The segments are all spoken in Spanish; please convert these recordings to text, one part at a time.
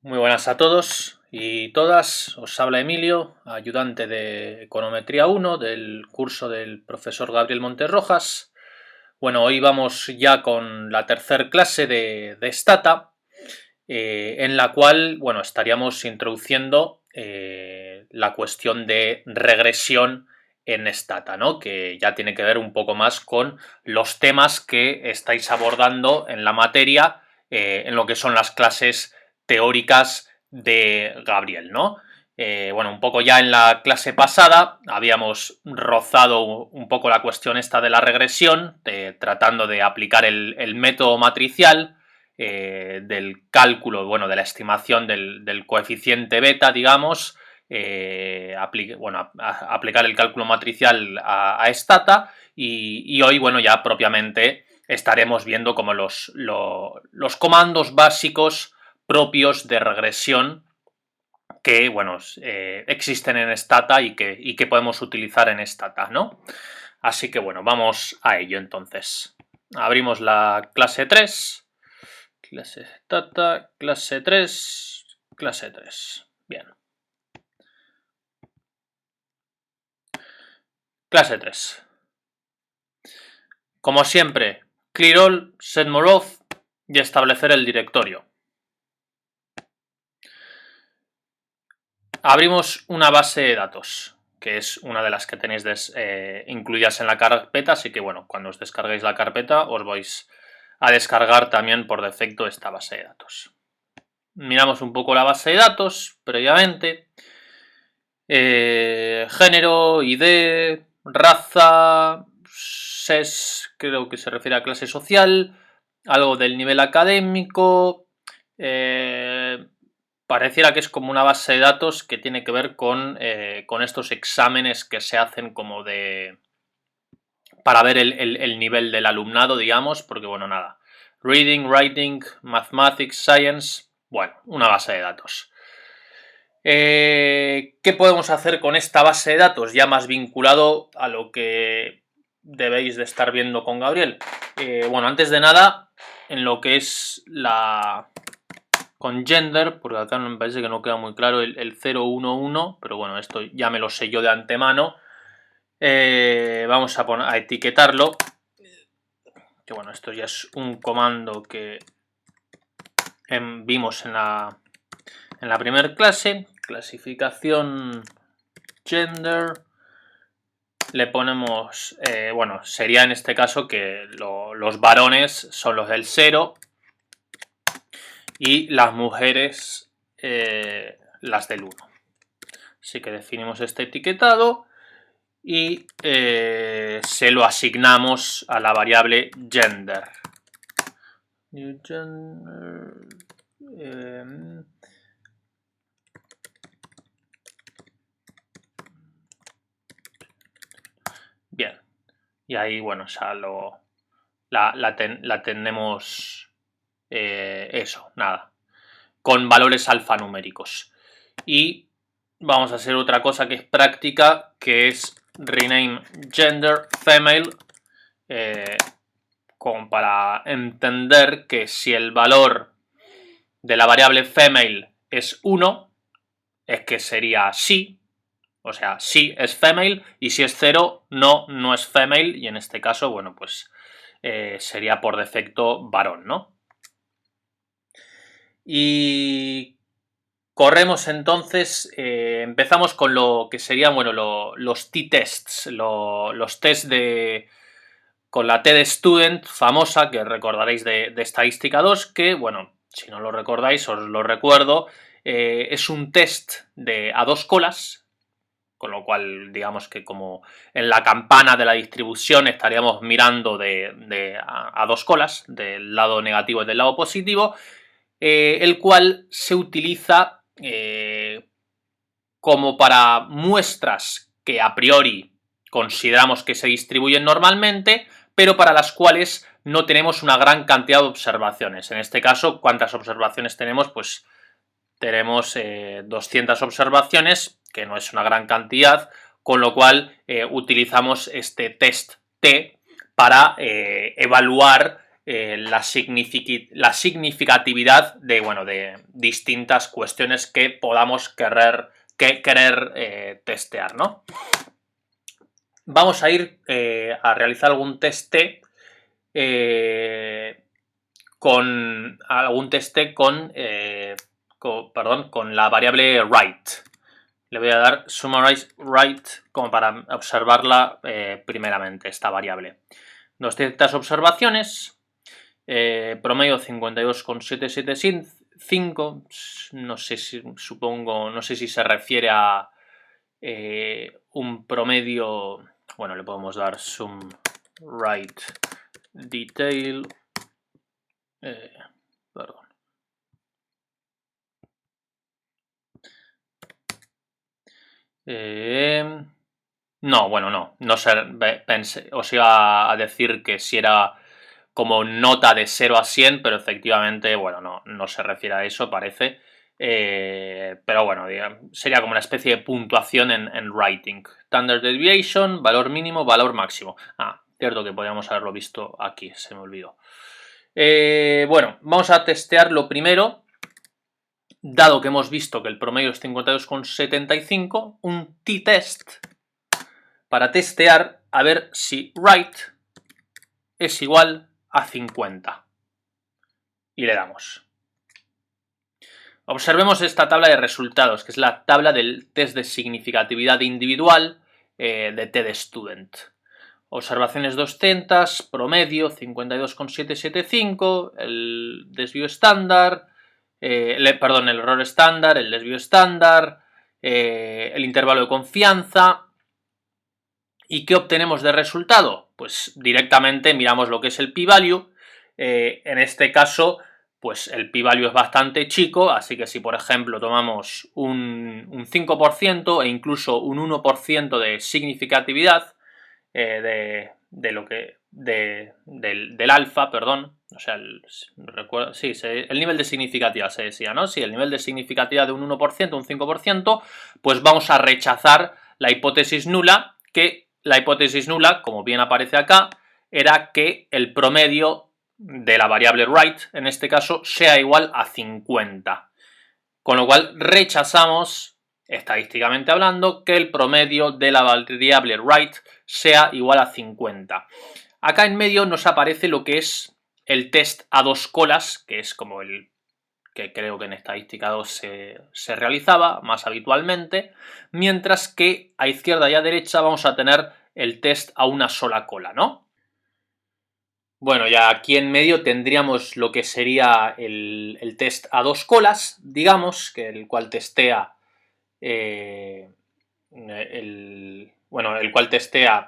Muy buenas a todos y todas, os habla Emilio, ayudante de Econometría 1 del curso del profesor Gabriel Monterrojas. Bueno, hoy vamos ya con la tercera clase de Stata, en la cual, bueno, estaríamos introduciendo la cuestión de regresión en Stata, ¿no? Que ya tiene que ver un poco más con los temas que estáis abordando en la materia, en lo que son las clases teóricas de Gabriel, ¿no? Bueno, un poco ya en la clase pasada habíamos rozado un poco la cuestión esta de la regresión, tratando de aplicar el método matricial, del cálculo, bueno, de la estimación del coeficiente beta, digamos, aplicar el cálculo matricial a Stata y hoy, bueno, ya propiamente estaremos viendo como los comandos básicos propios de regresión que, bueno, existen en Stata y que podemos utilizar en Stata, ¿no? Así que, bueno, vamos a ello entonces. Abrimos la clase 3. Clase Stata, clase 3, clase 3. Bien. Clase 3. Como siempre, clear all, set more off y establecer el directorio. Abrimos una base de datos, que es una de las que tenéis incluidas en la carpeta, así que bueno, cuando os descarguéis la carpeta os vais a descargar también por defecto esta base de datos. Miramos un poco la base de datos previamente. Género, ID, raza, SES, creo que se refiere a clase social, algo del nivel académico. Pareciera que es como una base de datos que tiene que ver con estos exámenes que se hacen como para ver el nivel del alumnado, digamos, porque bueno, nada. Reading, Writing, Mathematics, Science, bueno, una base de datos. ¿Qué podemos hacer con esta base de datos? Ya más vinculado a lo que debéis de estar viendo con Gabriel. Bueno, antes de nada, en lo que es con gender, porque acá me parece que no queda muy claro el 011, pero bueno, esto ya me lo sé yo de antemano. Vamos a etiquetarlo. Que bueno, esto ya es un comando que vimos en la primera clase. Clasificación gender. Le ponemos, bueno, sería en este caso que los varones son los del 0 y las mujeres las del 1. Así que definimos este etiquetado y se lo asignamos a la variable gender. New gender. Bien. Y ahí, bueno, ya la tenemos eso, nada. Con valores alfanuméricos. Y vamos a hacer otra cosa que es práctica, que es rename gender female, como para entender que si el valor de la variable female es 1, es que sería sí, o sea, sí es female, y si es 0, no es female, y en este caso, bueno, pues sería por defecto varón, ¿no? Y corremos entonces, empezamos con lo que serían, bueno, los t-tests, los tests con la T de Student famosa, que recordaréis de Estadística 2, que, bueno, si no lo recordáis, os lo recuerdo, es un test a dos colas, con lo cual, digamos que como en la campana de la distribución estaríamos mirando a dos colas, del lado negativo y del lado positivo, el cual se utiliza como para muestras que a priori consideramos que se distribuyen normalmente, pero para las cuales no tenemos una gran cantidad de observaciones. En este caso, ¿cuántas observaciones tenemos? Pues tenemos 200 observaciones, que no es una gran cantidad, con lo cual utilizamos este test T para evaluar la significatividad de, bueno, de distintas cuestiones que podamos querer testear, ¿no? Vamos a ir a realizar algún teste con la variable right. Le voy a dar summarize right como para observarla primeramente, esta variable. 200 observaciones, promedio 52,775, no sé si se refiere a un promedio, bueno, le podemos dar sum right detail, perdón. No, bueno, no sé, os iba a decir que si era como nota de 0 a 100, pero efectivamente, bueno, no se refiere a eso, parece. Pero bueno, sería como una especie de puntuación en writing. Standard deviation, valor mínimo, valor máximo. Ah, cierto que podríamos haberlo visto aquí, se me olvidó. Bueno, vamos a testear lo primero. Dado que hemos visto que el promedio es 52,75, un t-test para testear a ver si right es igual a 50. Y le damos. Observemos esta tabla de resultados, que es la tabla del test de significatividad individual de TEDstudent. Observaciones 200, promedio 52,775, el desvío estándar, el error estándar, el desvío estándar, el intervalo de confianza. ¿Y qué obtenemos de resultado? Pues directamente miramos lo que es el p-value. En este caso, pues el p-value es bastante chico, así que si por ejemplo tomamos un 5% e incluso un 1% de significatividad del alfa, perdón, o sea, el nivel de significatividad se decía, ¿no? Sí, el nivel de significatividad de un 1%, un 5%, pues vamos a rechazar la hipótesis nula, que la hipótesis nula, como bien aparece acá, era que el promedio de la variable right, en este caso, sea igual a 50. Con lo cual rechazamos, estadísticamente hablando, que el promedio de la variable right sea igual a 50. Acá en medio nos aparece lo que es el test a dos colas, que es como el que creo que en estadística 2 se realizaba más habitualmente, mientras que a izquierda y a derecha vamos a tener el test a una sola cola, ¿no? Bueno, ya aquí en medio tendríamos lo que sería el test a dos colas, digamos, que el cual testea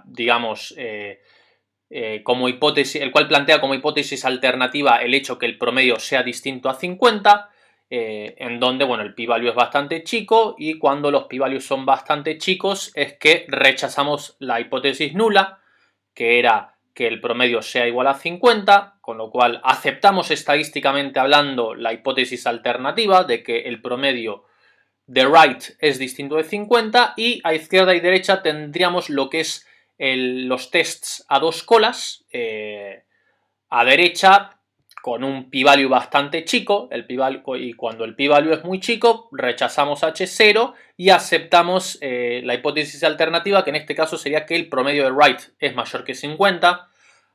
digamos, como hipótesis, el cual plantea como hipótesis alternativa el hecho que el promedio sea distinto a 50, en donde, bueno, el p-value es bastante chico, y cuando los p-values son bastante chicos es que rechazamos la hipótesis nula, que era que el promedio sea igual a 50, con lo cual aceptamos estadísticamente hablando la hipótesis alternativa de que el promedio de right es distinto de 50, y a izquierda y derecha tendríamos lo que es los tests a dos colas, a derecha con un p-value bastante chico, y cuando el p-value es muy chico rechazamos H0 y aceptamos la hipótesis alternativa, que en este caso sería que el promedio de right es mayor que 50.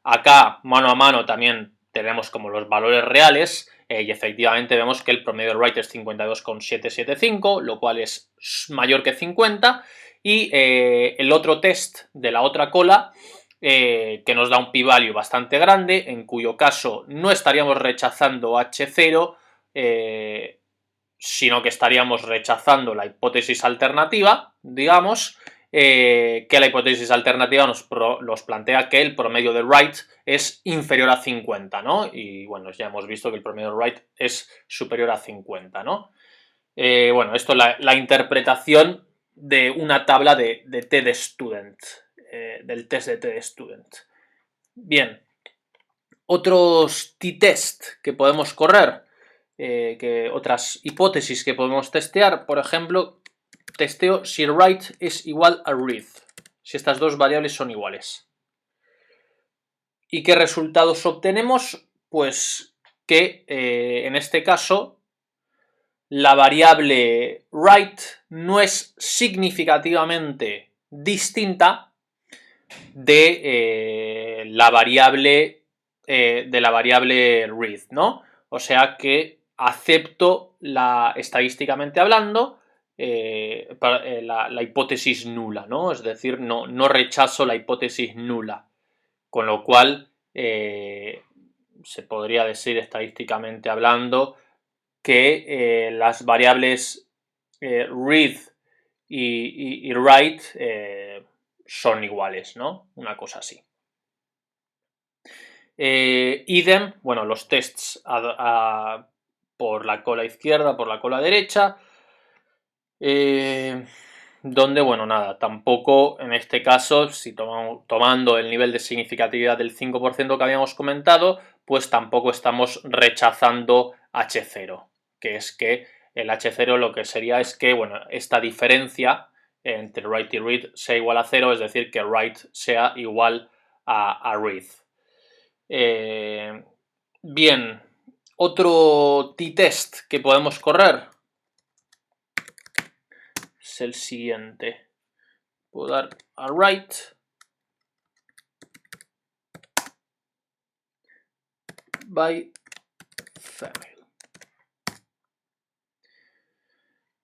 Acá mano a mano también tenemos como los valores reales, y efectivamente vemos que el promedio de right es 52,775, lo cual es mayor que 50, y el otro test de la otra cola, que nos da un p-value bastante grande, en cuyo caso no estaríamos rechazando H0, sino que estaríamos rechazando la hipótesis alternativa, digamos, que la hipótesis alternativa nos plantea que el promedio de right es inferior a 50, ¿no? Y bueno, ya hemos visto que el promedio de right es superior a 50, ¿no? Bueno, esto es la interpretación de una tabla de TEDstudent, del test de TEDstudent. Bien, otros t-test que podemos correr, otras hipótesis que podemos testear, por ejemplo, testeo si right es igual a read, si estas dos variables son iguales. ¿Y qué resultados obtenemos? pues que en este caso la variable right no es significativamente distinta de la variable read, ¿no? O sea que acepto estadísticamente hablando la hipótesis nula, ¿no? Es decir, no rechazo la hipótesis nula, con lo cual se podría decir estadísticamente hablando que las variables read y write son iguales, ¿no? Una cosa así. Idem, bueno, los tests por la cola izquierda, por la cola derecha, donde, bueno, nada, tampoco en este caso, si tomando el nivel de significatividad del 5% que habíamos comentado, pues tampoco estamos rechazando H0, que es que el H0 lo que sería es que, bueno, esta diferencia entre write y read sea igual a 0, es decir, que write sea igual a read. Bien, otro t-test que podemos correr es el siguiente. Puedo dar a write by female.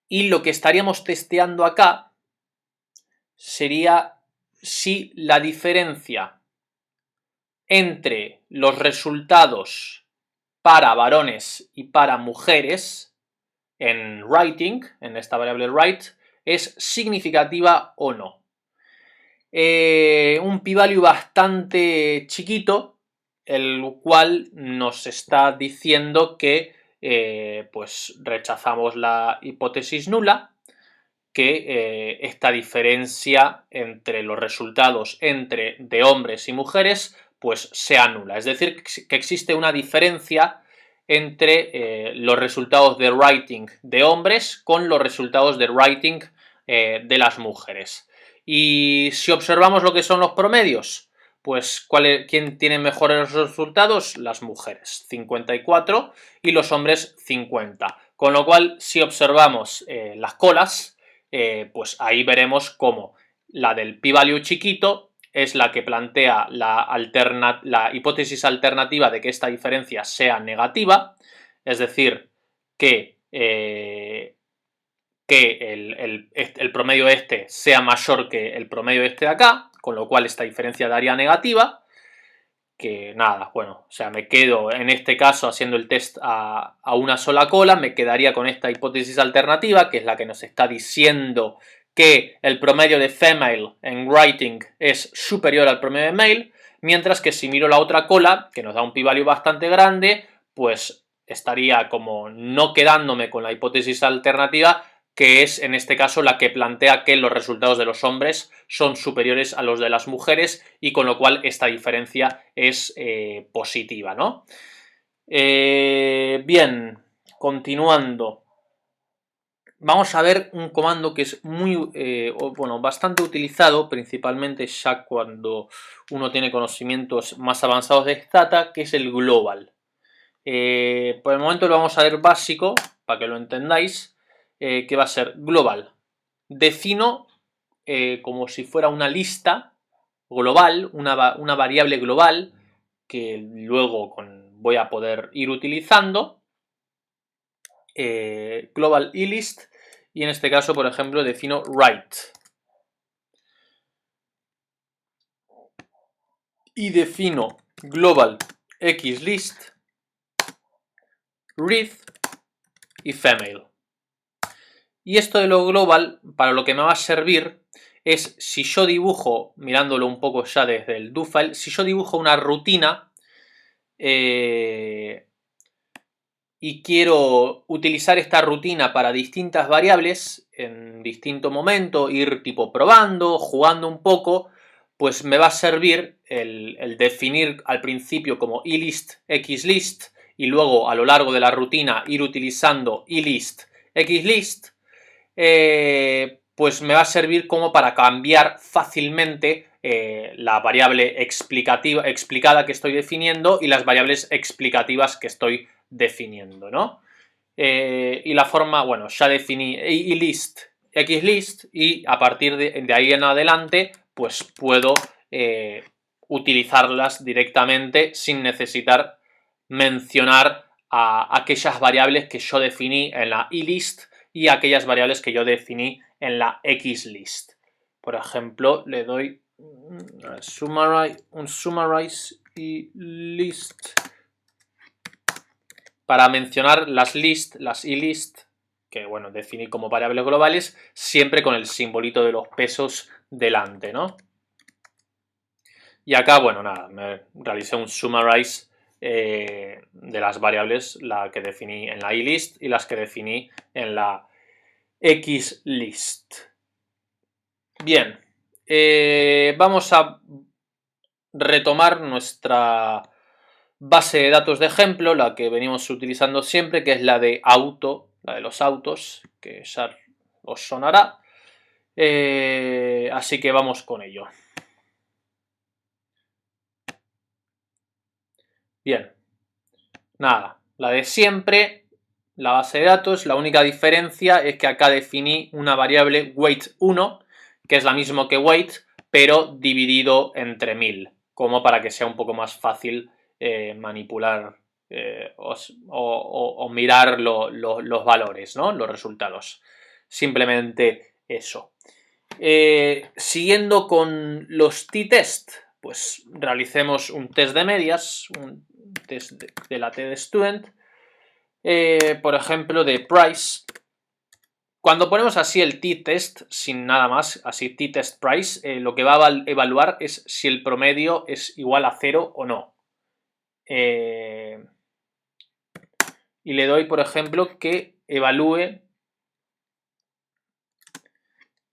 Y lo que estaríamos testeando acá sería si la diferencia entre los resultados para varones y para mujeres en writing, en esta variable write, es significativa o no. Un p-value bastante chiquito, el cual nos está diciendo que pues rechazamos la hipótesis nula, que esta diferencia entre los resultados de hombres y mujeres pues sea nula. Es decir, que existe una diferencia entre los resultados de writing de hombres con los resultados de writing de las mujeres. Y si observamos lo que son los promedios, pues ¿quién tiene mejores resultados? Las mujeres, 54, y los hombres, 50. Con lo cual, si observamos las colas, pues ahí veremos cómo la del p-value chiquito es la que plantea la hipótesis alternativa de que esta diferencia sea negativa, es decir, que el promedio este sea mayor que el promedio este de acá, con lo cual esta diferencia daría negativa. Que nada, bueno, o sea, me quedo en este caso haciendo el test a una sola cola, me quedaría con esta hipótesis alternativa, que es la que nos está diciendo que el promedio de female en writing es superior al promedio de male, mientras que si miro la otra cola, que nos da un p-value bastante grande, pues estaría como no quedándome con la hipótesis alternativa, que es en este caso la que plantea que los resultados de los hombres son superiores a los de las mujeres y con lo cual esta diferencia es positiva, ¿no? Bien, continuando. Vamos a ver un comando que es bastante utilizado, principalmente ya cuando uno tiene conocimientos más avanzados de Stata, que es el global. Por el momento lo vamos a ver básico, para que lo entendáis, que va a ser global. Defino como si fuera una lista global, una variable global, que luego voy a poder ir utilizando, global ilist, y en este caso, por ejemplo, defino write. Y defino global xlist, read y female. Y esto de lo global, para lo que me va a servir es si yo dibujo, mirándolo un poco ya desde el do file, si yo dibujo una rutina y quiero utilizar esta rutina para distintas variables en distinto momento, ir tipo probando, jugando un poco, pues me va a servir el definir al principio como ilist, xlist y luego a lo largo de la rutina ir utilizando ilist, xlist, pues me va a servir como para cambiar fácilmente la variable explicada que estoy definiendo y las variables explicativas que estoy definiendo, ¿no? Y la forma, bueno, ya definí list, xlist, y a partir de ahí en adelante pues puedo utilizarlas directamente sin necesitar mencionar a aquellas variables que yo definí en la list y aquellas variables que yo definí en la xlist. Por ejemplo, le doy un summarize y list para mencionar las list, que bueno, definí como variables globales, siempre con el simbolito de los pesos delante, ¿no? Y acá, bueno, nada, me realicé un summarize de las variables, la que definí en la list y las que definí en la xlist. Bien, vamos a retomar nuestra base de datos de ejemplo, la que venimos utilizando siempre, que es la de auto, la de los autos, que ya os sonará. Así que vamos con ello. Bien, nada, la de siempre, la base de datos, la única diferencia es que acá definí una variable weight1, que es la misma que weight, pero dividido entre 1000, como para que sea un poco más fácil manipular o mirar los valores, ¿no? Los resultados. Simplemente eso. Siguiendo con los t-test, pues realicemos un test de medias, un test de la t-student, por ejemplo de price. Cuando ponemos así el t-test, sin nada más, así t-test price, lo que va a evaluar es si el promedio es igual a 0 o no. Y le doy, por ejemplo, que evalúe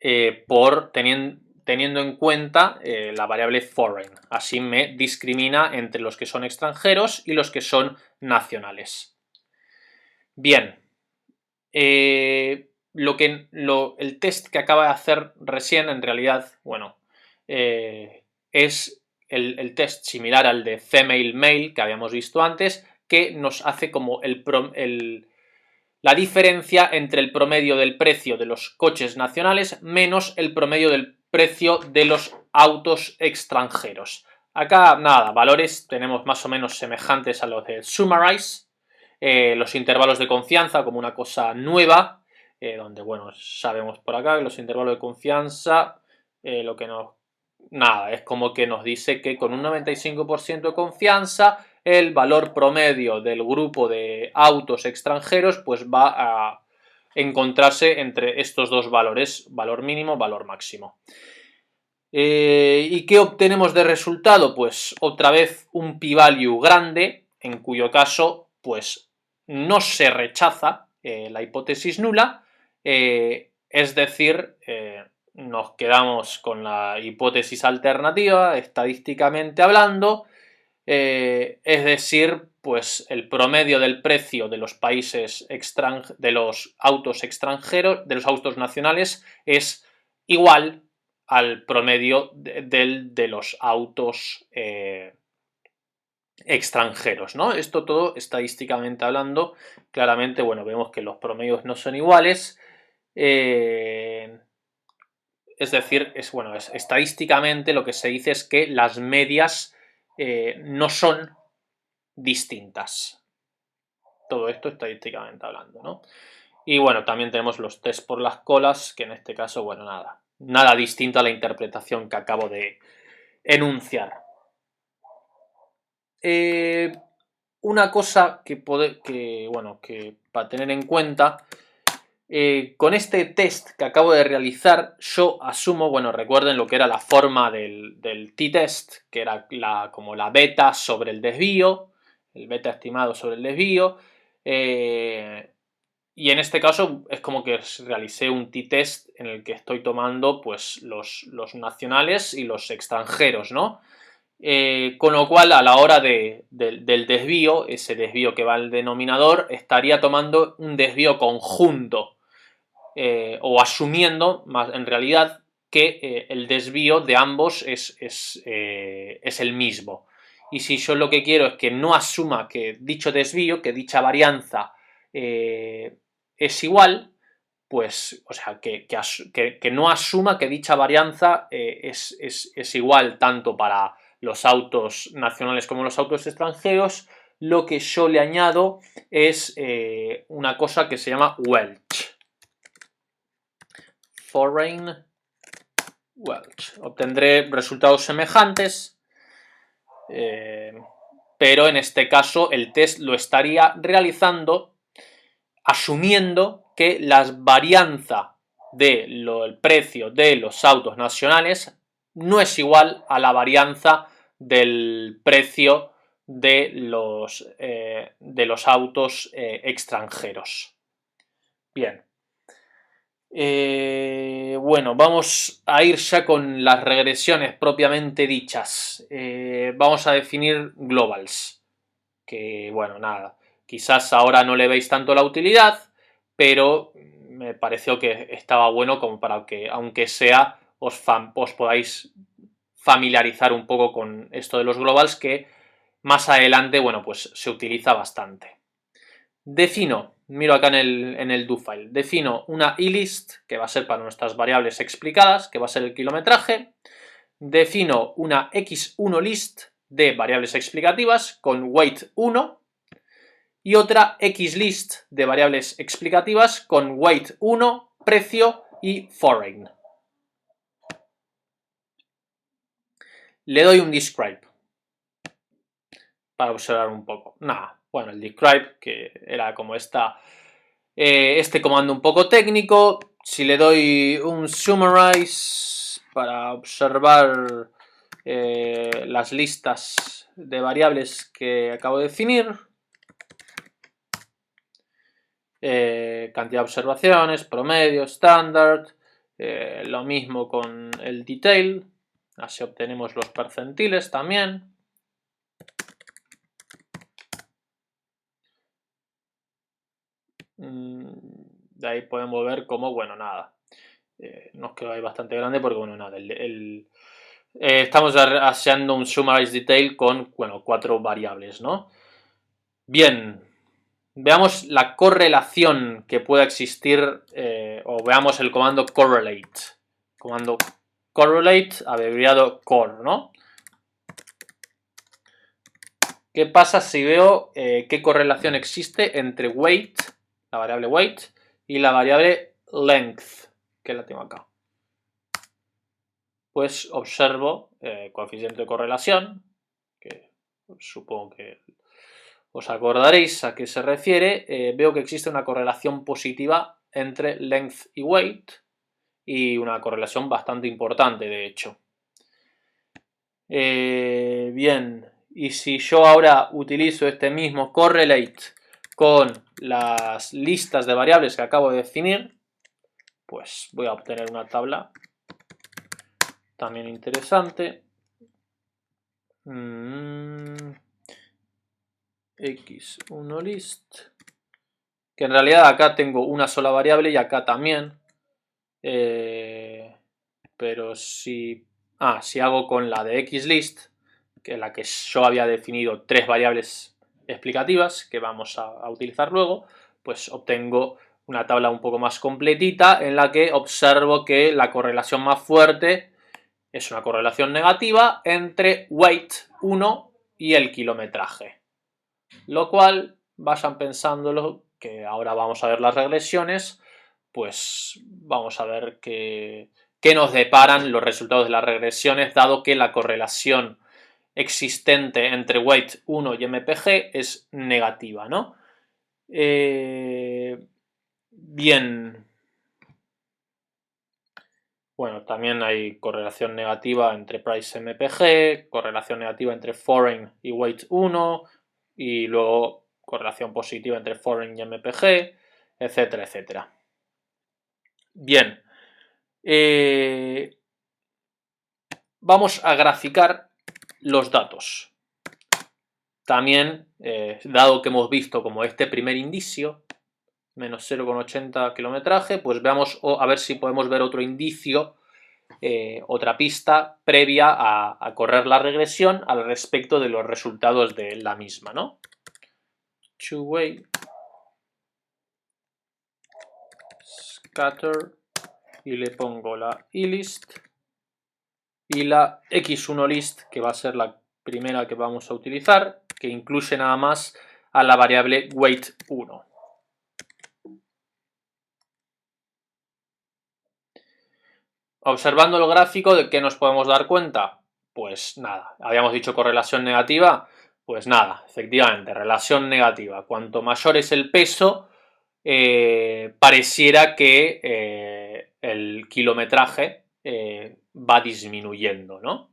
teniendo en cuenta la variable foreign. Así me discrimina entre los que son extranjeros y los que son nacionales. Bien. El test que acaba de hacer recién, en realidad, bueno, es el test similar al de female male que habíamos visto antes, que nos hace como la diferencia entre el promedio del precio de los coches nacionales menos el promedio del precio de los autos extranjeros. Acá, nada, valores tenemos más o menos semejantes a los de summarize, los intervalos de confianza como una cosa nueva, donde, bueno, sabemos por acá que los intervalos de confianza, lo que nos... Nada, es como que nos dice que con un 95% de confianza el valor promedio del grupo de autos extranjeros pues va a encontrarse entre estos dos valores, valor mínimo, valor máximo. ¿Y qué obtenemos de resultado? Pues otra vez un p-value grande, en cuyo caso pues no se rechaza la hipótesis nula, es decir, nos quedamos con la hipótesis alternativa, estadísticamente hablando, es decir, pues el promedio del precio de los países de los autos extranjeros, de los autos nacionales, es igual al promedio de los autos extranjeros, ¿no? Esto todo estadísticamente hablando, claramente, bueno, vemos que los promedios no son iguales. Es decir, estadísticamente lo que se dice es que las medias no son distintas. Todo esto estadísticamente hablando, ¿no? Y bueno, también tenemos los test por las colas, que en este caso, bueno, nada distinto a la interpretación que acabo de enunciar. Una cosa que para tener en cuenta, con este test que acabo de realizar, yo asumo, bueno, recuerden lo que era la forma del t-test, que era como la beta sobre el desvío, el beta estimado sobre el desvío, y en este caso es como que realicé un t-test en el que estoy tomando pues los nacionales y los extranjeros, ¿no? Con lo cual a la hora del desvío, ese desvío que va al denominador, estaría tomando un desvío conjunto o asumiendo, más en realidad, que el desvío de ambos es el mismo. Y si yo lo que quiero es que no asuma que dicho desvío, que dicha varianza es igual, pues, o sea, que no asuma que dicha varianza es igual tanto para los autos nacionales como los autos extranjeros, lo que yo le añado es una cosa que se llama Welch. Foreign Welch. Obtendré resultados semejantes, pero en este caso el test lo estaría realizando asumiendo que la varianza del precio de los autos nacionales no es igual a la varianza del precio de los autos extranjeros. Bien. Bueno, vamos a ir ya con las regresiones propiamente dichas. Vamos a definir globals. Que, bueno, nada. Quizás ahora no le veis tanto la utilidad, pero me pareció que estaba bueno como para que, aunque sea, os podáis familiarizar un poco con esto de los globals, que más adelante, bueno, pues se utiliza bastante. Defino, miro acá en el do file, defino una elist, que va a ser para nuestras variables explicadas, que va a ser el kilometraje. Defino una x1 list de variables explicativas con weight 1, y otra xlist de variables explicativas con weight 1, precio y foreign. Le doy un describe para observar un poco. Nada, bueno, el describe, que era como este comando un poco técnico. Si le doy un summarize para observar las listas de variables que acabo de definir, cantidad de observaciones, promedio, estándar, lo mismo con el detail, así obtenemos los percentiles también. De ahí podemos ver cómo, bueno, nada, nos quedó ahí bastante grande porque, bueno, nada, estamos haciendo un summarize detail con, bueno, 4 variables, ¿no? Bien, veamos la correlación que pueda existir, o veamos el comando correlate. Comando correlate, abreviado core, ¿no? ¿Qué pasa si veo qué correlación existe entre weight, la variable weight, y la variable length, que la tengo acá? Pues observo coeficiente de correlación, que supongo que os acordaréis a qué se refiere. Veo que existe una correlación positiva entre length y weight, y una correlación bastante importante, de hecho. Bien, y si yo ahora utilizo este mismo correlate con las listas de variables que acabo de definir, pues voy a obtener una tabla también interesante. X1 list, que en realidad acá tengo una sola variable y acá también, pero si hago con la de xlist, que es la que yo había definido 3 variables explicativas que vamos a utilizar luego, pues obtengo una tabla un poco más completita en la que observo que la correlación más fuerte es una correlación negativa entre weight 1 y el kilometraje. Lo cual, vayan pensándolo, que ahora vamos a ver las regresiones, pues vamos a ver qué nos deparan los resultados de las regresiones, dado que la correlación existente entre weight 1 y MPG es negativa, ¿no? Bien. Bueno, también hay correlación negativa entre price y MPG, correlación negativa entre foreign y weight 1, y luego correlación positiva entre foreign y MPG, etcétera, etcétera. Bien. Vamos a graficar los datos. También, dado que hemos visto como este primer indicio, menos 0,80 kilometraje, pues veamos a ver si podemos ver otro indicio otra pista previa a correr la regresión al respecto de los resultados de la misma, ¿no? Two-way scatter y le pongo la eList y la x1list, que va a ser la primera que vamos a utilizar, que incluye nada más a la variable weight1. Observando el gráfico, ¿de qué nos podemos dar cuenta? Pues nada, habíamos dicho correlación negativa, pues nada, efectivamente, relación negativa. Cuanto mayor es el peso, pareciera que el kilometraje va disminuyendo, ¿no?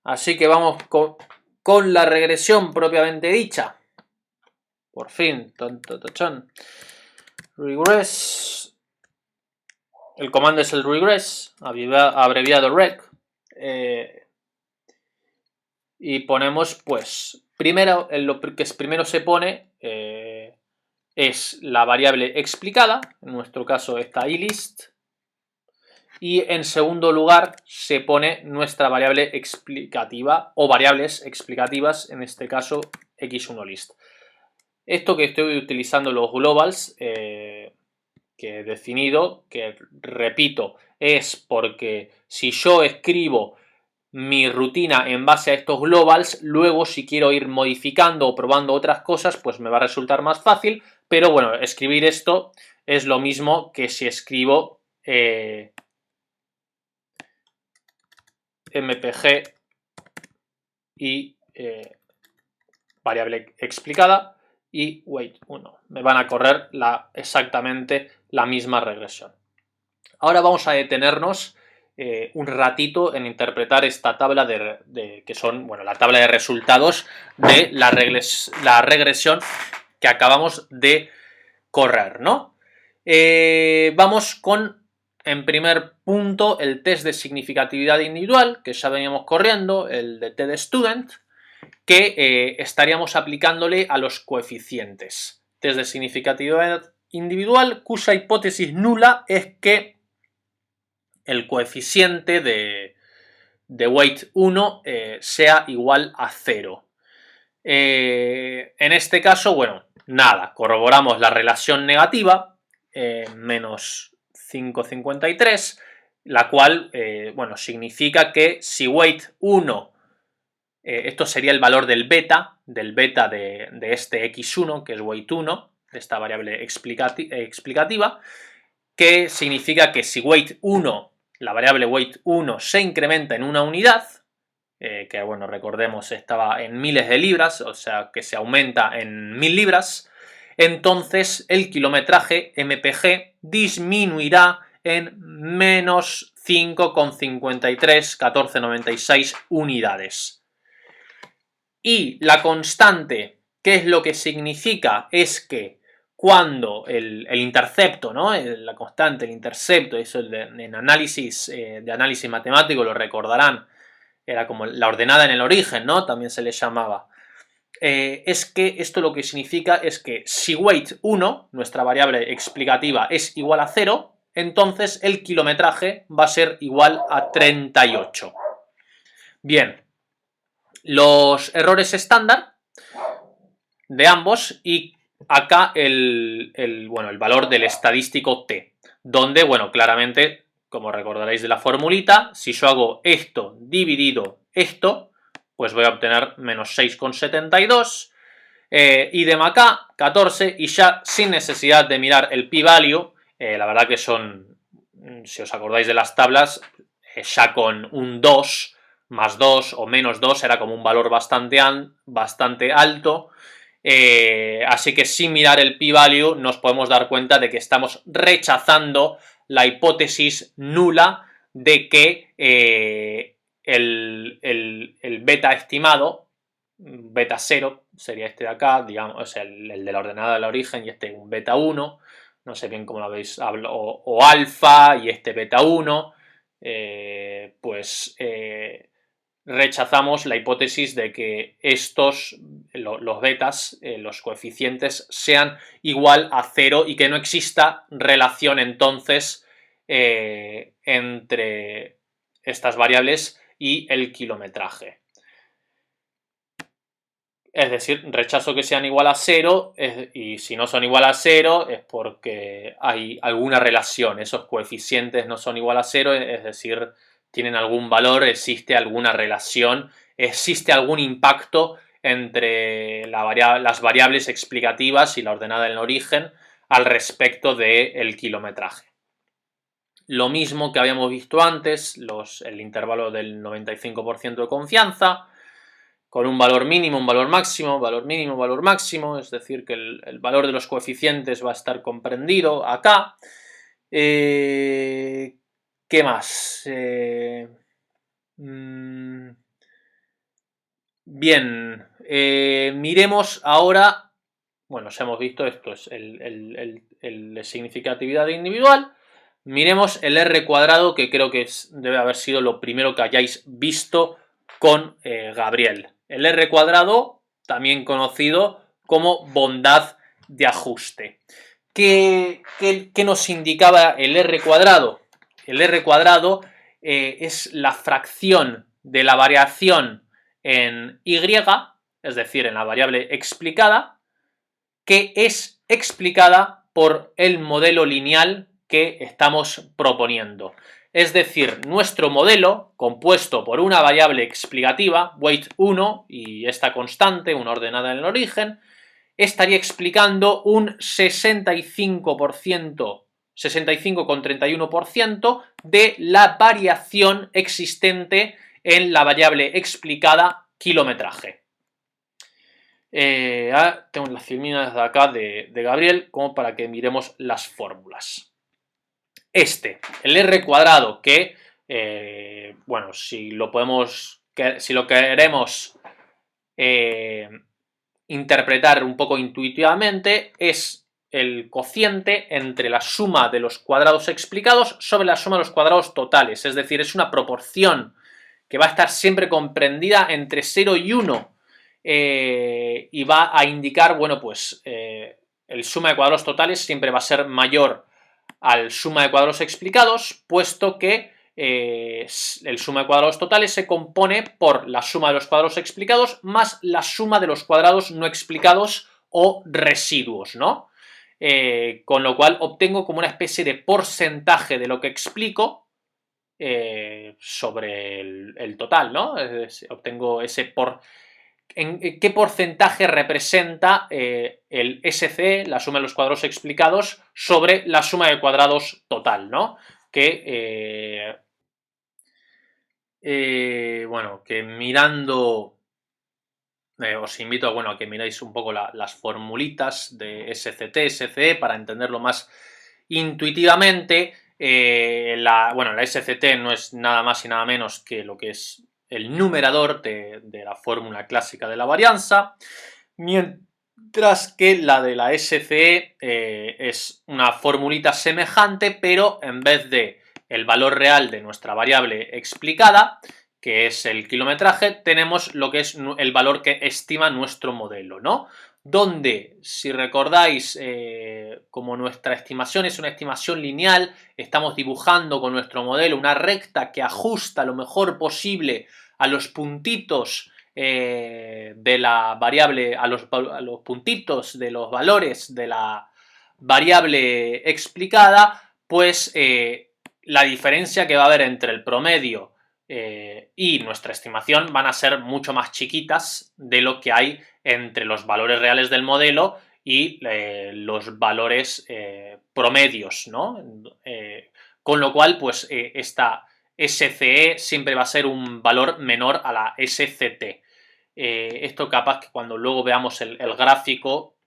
Así que vamos con la regresión propiamente dicha. Por fin, regress. El comando es el regress, abreviado reg. Y ponemos, pues, primero, lo que primero se pone es la variable explicada, en nuestro caso esta eList, y en segundo lugar se pone nuestra variable explicativa o variables explicativas, en este caso x1list. Esto que estoy utilizando los globals que he definido, que repito, es porque si yo escribo mi rutina en base a estos globals, luego si quiero ir modificando o probando otras cosas, pues me va a resultar más fácil, pero bueno, escribir esto es lo mismo que si escribo mpg y variable explicada y weight1. Me van a correr exactamente la misma regresión. Ahora vamos a detenernos un ratito en interpretar esta tabla que son, bueno, la tabla de resultados de la regresión que acabamos de correr, ¿no? Vamos con, en primer punto, el test de significatividad individual, que ya veníamos corriendo, el de TED-Student, que estaríamos aplicándole a los coeficientes. Test de significatividad individual, cuya hipótesis nula es que el coeficiente de weight1 sea igual a 0. En este caso, bueno, nada, corroboramos la relación negativa, menos 5,53, la cual, bueno, significa que si weight1, esto sería el valor del beta de este x1, que es weight1, de esta variable explicativa, que significa que si weight1, la variable weight1 se incrementa en una unidad, que bueno, recordemos estaba en miles de libras, o sea que se aumenta en 1000 libras, entonces el kilometraje mpg disminuirá en menos 5,53, 14,96 unidades. Y la constante, ¿qué es lo que significa? Es que cuando el intercepto, ¿no? La constante, el intercepto, eso en análisis de análisis matemático lo recordarán, era como la ordenada en el origen, ¿no? También se le llamaba. Es que esto lo que significa es que si weight1, nuestra variable explicativa, es igual a 0, entonces el kilometraje va a ser igual a 38. Bien, los errores estándar de ambos y acá el valor del estadístico t, donde, bueno, claramente, como recordaréis de la formulita, si yo hago esto dividido esto, pues voy a obtener menos 6,72, idem acá, 14, y ya sin necesidad de mirar el p-value, la verdad que son, si os acordáis de las tablas, ya con un 2, más 2 o menos 2 era como un valor bastante alto, así que sin mirar el p-value nos podemos dar cuenta de que estamos rechazando la hipótesis nula de que el beta estimado, beta 0 sería este de acá, digamos, o sea, el de la ordenada del origen, y este un beta 1, no sé bien cómo lo veis, o alfa y este beta 1, pues rechazamos la hipótesis de que los betas, los coeficientes, sean igual a 0 y que no exista relación entonces entre estas variables y el kilometraje. Es decir, rechazo que sean igual a 0 y si no son igual a 0 es porque hay alguna relación. Esos coeficientes no son igual a 0, es decir, tienen algún valor, existe alguna relación, existe algún impacto entre las variables explicativas y la ordenada en el origen al respecto del kilometraje. Lo mismo que habíamos visto antes, el intervalo del 95% de confianza, con un valor mínimo, un valor máximo, valor mínimo, valor máximo, es decir, que el valor de los coeficientes va a estar comprendido acá. ¿Qué más? Bien, miremos ahora, bueno, ya hemos visto esto, es el significatividad individual. Miremos el R cuadrado, que creo que debe haber sido lo primero que hayáis visto con Gabriel. El R cuadrado, también conocido como bondad de ajuste. ¿Qué nos indicaba el R cuadrado? El R cuadrado es la fracción de la variación en Y, es decir, en la variable explicada, que es explicada por el modelo lineal que estamos proponiendo. Es decir, nuestro modelo, compuesto por una variable explicativa, weight 1, y esta constante, una ordenada en el origen, estaría explicando un 65%, 65,31% de la variación existente en la variable explicada kilometraje. Tengo las filminas de acá de Gabriel como para que miremos las fórmulas. El R cuadrado, que bueno, si lo queremos interpretar un poco intuitivamente, es el cociente entre la suma de los cuadrados explicados sobre la suma de los cuadrados totales, es decir, es una proporción que va a estar siempre comprendida entre 0 y 1 y va a indicar, bueno, pues el suma de cuadrados totales siempre va a ser mayor al suma de cuadrados explicados, puesto que el suma de cuadrados totales se compone por la suma de los cuadrados explicados más la suma de los cuadrados no explicados o residuos, ¿no? Con lo cual obtengo como una especie de porcentaje de lo que explico sobre el total, ¿no? Obtengo ese qué porcentaje representa el SC, la suma de los cuadrados explicados, sobre la suma de cuadrados total, ¿no? Bueno, que mirando, os invito a que miráis un poco las formulitas de SCT, SCE para entenderlo más intuitivamente. La SCT no es nada más y nada menos que lo que es el numerador de la fórmula clásica de la varianza, mientras que la de la SCE es una formulita semejante, pero en vez de el valor real de nuestra variable explicada, que es el kilometraje, tenemos lo que es el valor que estima nuestro modelo, ¿no? Donde, si recordáis, como nuestra estimación es una estimación lineal, estamos dibujando con nuestro modelo una recta que ajusta lo mejor posible a los puntitos de la variable, a los puntitos de los valores de la variable explicada, pues la diferencia que va a haber entre el promedio y nuestra estimación van a ser mucho más chiquitas de lo que hay entre los valores reales del modelo y los valores promedios, ¿no? Con lo cual, pues esta SCE siempre va a ser un valor menor a la SCT. Esto capaz que cuando luego veamos el gráfico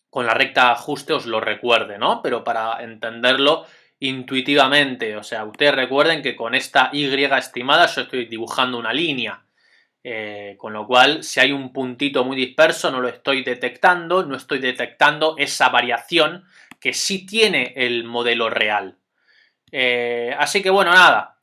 con la recta de ajuste os lo recuerde, ¿no? Pero para entenderlo intuitivamente, o sea, ustedes recuerden que con esta Y estimada yo estoy dibujando una línea, con lo cual si hay un puntito muy disperso no lo estoy detectando, no estoy detectando esa variación que sí tiene el modelo real. Así que bueno, nada.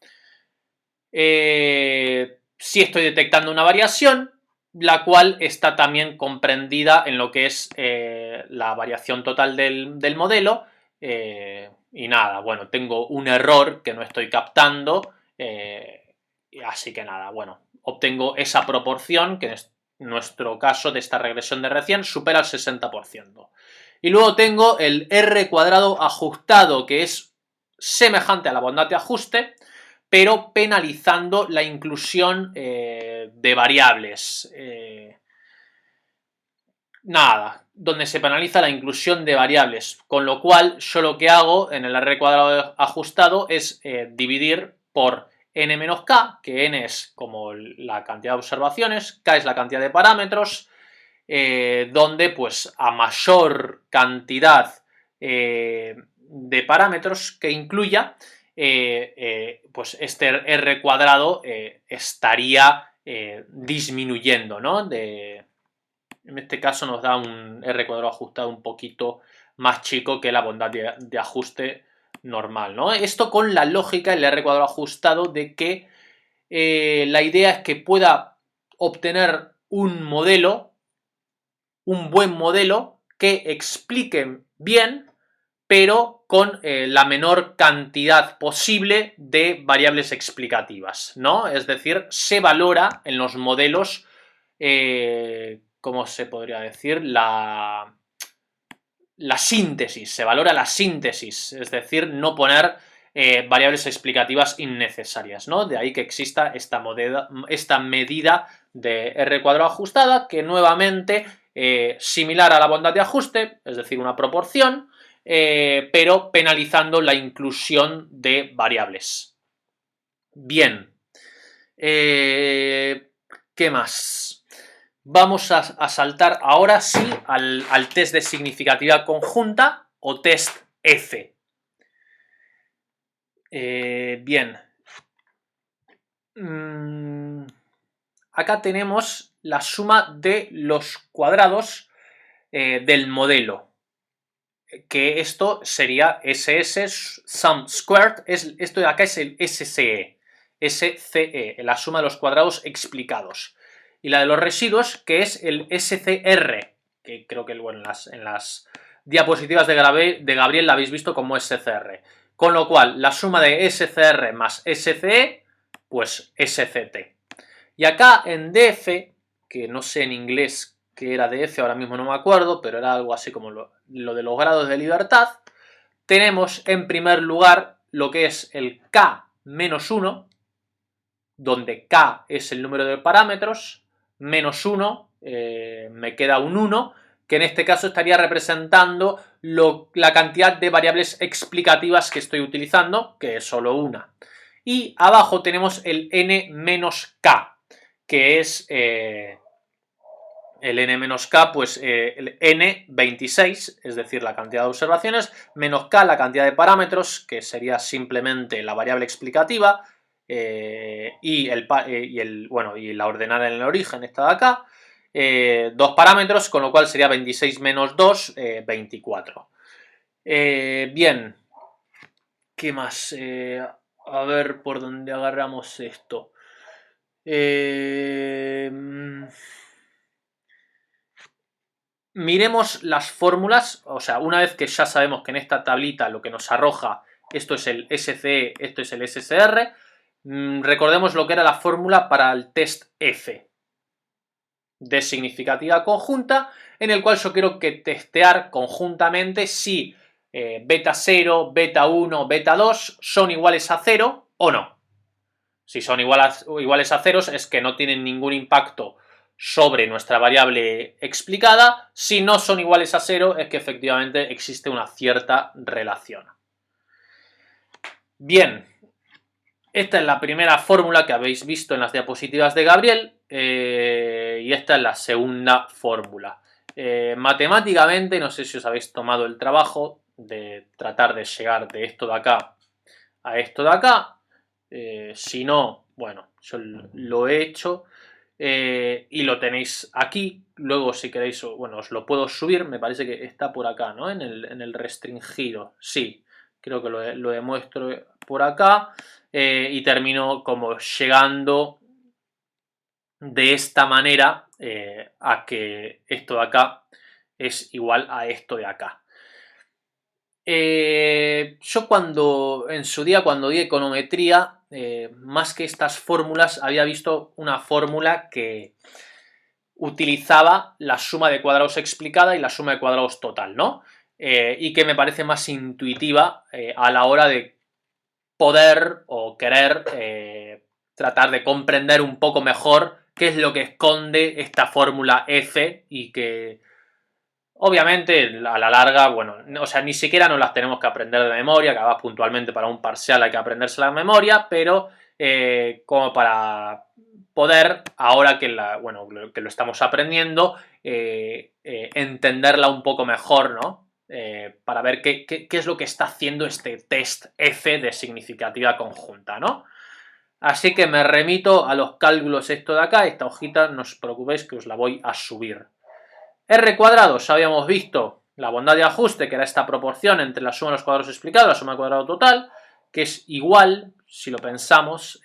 sí estoy detectando una variación, la cual está también comprendida en lo que es la variación total del modelo. Y nada, bueno, tengo un error que no estoy captando, así que nada, bueno, obtengo esa proporción que en nuestro caso de esta regresión de recién supera el 60%. Y luego tengo el R cuadrado ajustado, que es semejante a la bondad de ajuste, pero penalizando la inclusión de variables. Nada, donde se penaliza la inclusión de variables, con lo cual yo lo que hago en el R cuadrado ajustado es dividir por n menos k, que n es como la cantidad de observaciones, k es la cantidad de parámetros, donde pues a mayor cantidad de parámetros que incluya, pues este R cuadrado estaría disminuyendo, ¿no? En este caso nos da un R cuadrado ajustado un poquito más chico que la bondad de ajuste normal, ¿no? Esto con la lógica del R cuadrado ajustado de que la idea es que pueda obtener un modelo, un buen modelo que explique bien, pero con la menor cantidad posible de variables explicativas, ¿no? Es decir, se valora en los modelos, ¿cómo se podría decir? La síntesis, se valora la síntesis, es decir, no poner variables explicativas innecesarias, ¿no? De ahí que exista esta medida de R cuadrado ajustada, que nuevamente, similar a la bondad de ajuste, es decir, una proporción, pero penalizando la inclusión de variables. Bien. ¿Qué más? Vamos a saltar ahora sí al test de significatividad conjunta o test F. Bien. Acá tenemos la suma de los cuadrados del modelo. Que esto sería SS sum squared. Esto de acá es el SCE. SCE, la suma de los cuadrados explicados. Y la de los residuos, que es el SCR, que creo que bueno, en las diapositivas de Gabriel la habéis visto como SCR. Con lo cual, la suma de SCR más SCE, pues SCT. Y acá en DF, que no sé en inglés qué era DF, ahora mismo no me acuerdo, pero era algo así como lo de los grados de libertad, tenemos en primer lugar lo que es el K-1, donde K es el número de parámetros, menos 1, me queda un 1, que en este caso estaría representando la cantidad de variables explicativas que estoy utilizando, que es solo una. Y abajo tenemos el n menos k, que es el n-k, pues el n26, es decir, la cantidad de observaciones, menos k, la cantidad de parámetros, que sería simplemente la variable explicativa, y la ordenada en el origen, esta de acá, dos parámetros, con lo cual sería 26 menos 2, 24. Bien, ¿qué más? A ver por dónde agarramos esto. Miremos las fórmulas, o sea, una vez que ya sabemos que en esta tablita lo que nos arroja, esto es el SCE, esto es el SCR, recordemos lo que era la fórmula para el test F de significativa conjunta, en el cual yo quiero que testear conjuntamente si beta 0, beta 1, beta 2 son iguales a 0 o no. Si son iguales a 0 es que no tienen ningún impacto sobre nuestra variable explicada. Si no son iguales a 0 es que efectivamente existe una cierta relación. Bien, esta es la primera fórmula que habéis visto en las diapositivas de Gabriel, y esta es la segunda fórmula. Matemáticamente, no sé si os habéis tomado el trabajo de tratar de llegar de esto de acá a esto de acá. Si no, bueno, yo lo he hecho, y lo tenéis aquí. Luego, si queréis, bueno, os lo puedo subir. Me parece que está por acá, ¿no? En el restringido. Sí, creo que lo demuestro por acá. Y termino como llegando de esta manera a que esto de acá es igual a esto de acá. Yo en su día, cuando di econometría, más que estas fórmulas, había visto una fórmula que utilizaba la suma de cuadrados explicada y la suma de cuadrados total, ¿no? Y que me parece más intuitiva a la hora de poder o querer tratar de comprender un poco mejor qué es lo que esconde esta fórmula F y que obviamente a la larga, bueno, o sea, ni siquiera nos las tenemos que aprender de memoria, que además puntualmente para un parcial hay que aprenderse la memoria, pero como para poder, ahora que, bueno, que lo estamos aprendiendo, entenderla un poco mejor, ¿no? Para ver qué es lo que está haciendo este test F de significativa conjunta, ¿no? Así que me remito a los cálculos esto de acá, esta hojita, no os preocupéis que os la voy a subir. R cuadrado, ya habíamos visto la bondad de ajuste, que era esta proporción entre la suma de los cuadrados explicados y la suma de cuadrado total, que es igual, si lo pensamos,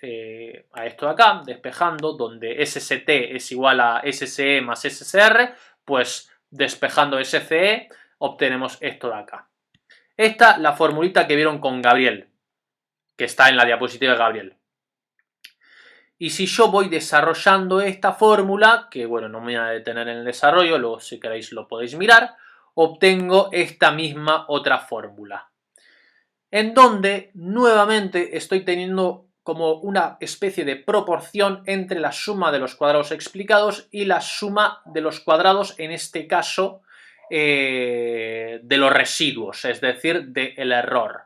a esto de acá, despejando, donde SST es igual a SSE más SSR, pues despejando SCE obtenemos esto de acá. Esta, la formulita que vieron con Gabriel, que está en la diapositiva de Gabriel. Y si yo voy desarrollando esta fórmula, que bueno, no me voy a detener en el desarrollo, luego si queréis lo podéis mirar, obtengo esta misma otra fórmula. En donde nuevamente estoy teniendo como una especie de proporción entre la suma de los cuadrados explicados y la suma de los cuadrados, en este caso, de los residuos, es decir, del error.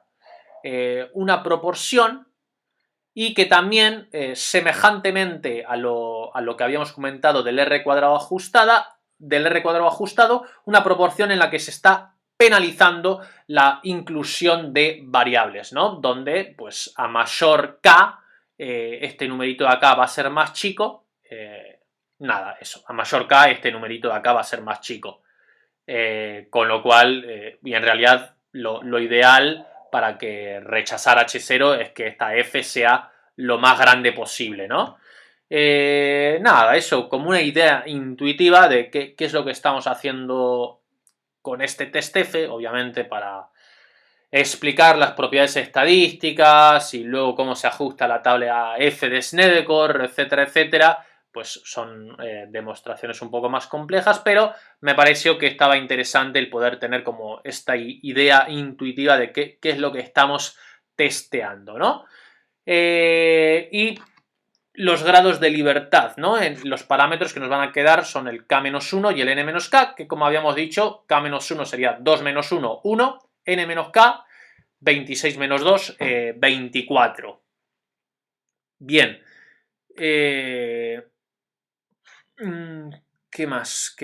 Una proporción y que también, semejantemente a lo que habíamos comentado del R cuadrado ajustado, una proporción en la que se está penalizando la inclusión de variables, ¿no? Donde, pues, a mayor K, este numerito de acá va a ser más chico, nada, eso, a mayor K, este numerito de acá va a ser más chico. Con lo cual, y en realidad, lo ideal para que rechazar H0 es que esta F sea lo más grande posible, ¿no? Nada, eso, como una idea intuitiva de qué es lo que estamos haciendo con este test F, obviamente para explicar las propiedades estadísticas y luego cómo se ajusta la tabla F de Snedeker, etcétera, etcétera, pues son demostraciones un poco más complejas, pero me pareció que estaba interesante el poder tener como esta idea intuitiva de qué es lo que estamos testeando, ¿no? Y los grados de libertad, ¿no? Los parámetros que nos van a quedar son el K-1 y el N-K, que como habíamos dicho, K-1 sería 2 menos 1, 1, N-K, 26 menos 2, 24. Bien. ¿Qué más?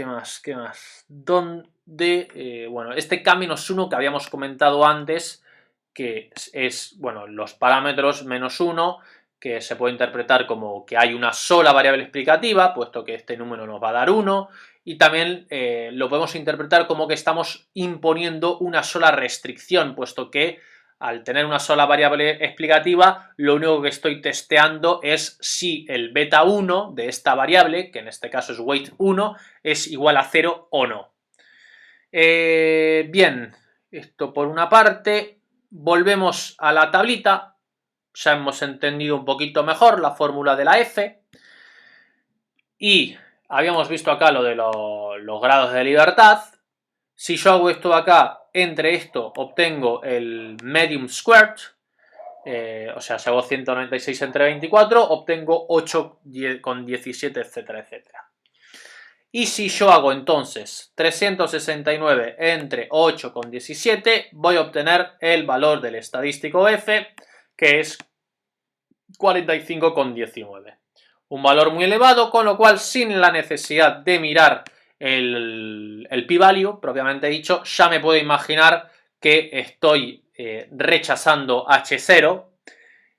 ¿Dónde? Bueno, este K-1 que habíamos comentado antes, que es, bueno, los parámetros menos 1, que se puede interpretar como que hay una sola variable explicativa, puesto que este número nos va a dar 1, y también lo podemos interpretar como que estamos imponiendo una sola restricción, puesto que al tener una sola variable explicativa, lo único que estoy testeando es si el beta 1 de esta variable, que en este caso es weight 1, es igual a 0 o no. Bien, esto por una parte. Volvemos a la tablita. Ya hemos entendido un poquito mejor la fórmula de la F. Y habíamos visto acá lo de los grados de libertad. Si yo hago esto de acá, entre esto obtengo el medium squared. O sea, si hago 196 entre 24, obtengo 8,17, etcétera, etcétera. Y si yo hago entonces 369 entre 8,17, voy a obtener el valor del estadístico F, que es 45,19. Un valor muy elevado, con lo cual, sin la necesidad de mirar el p-value, propiamente dicho, ya me puedo imaginar que estoy rechazando H0,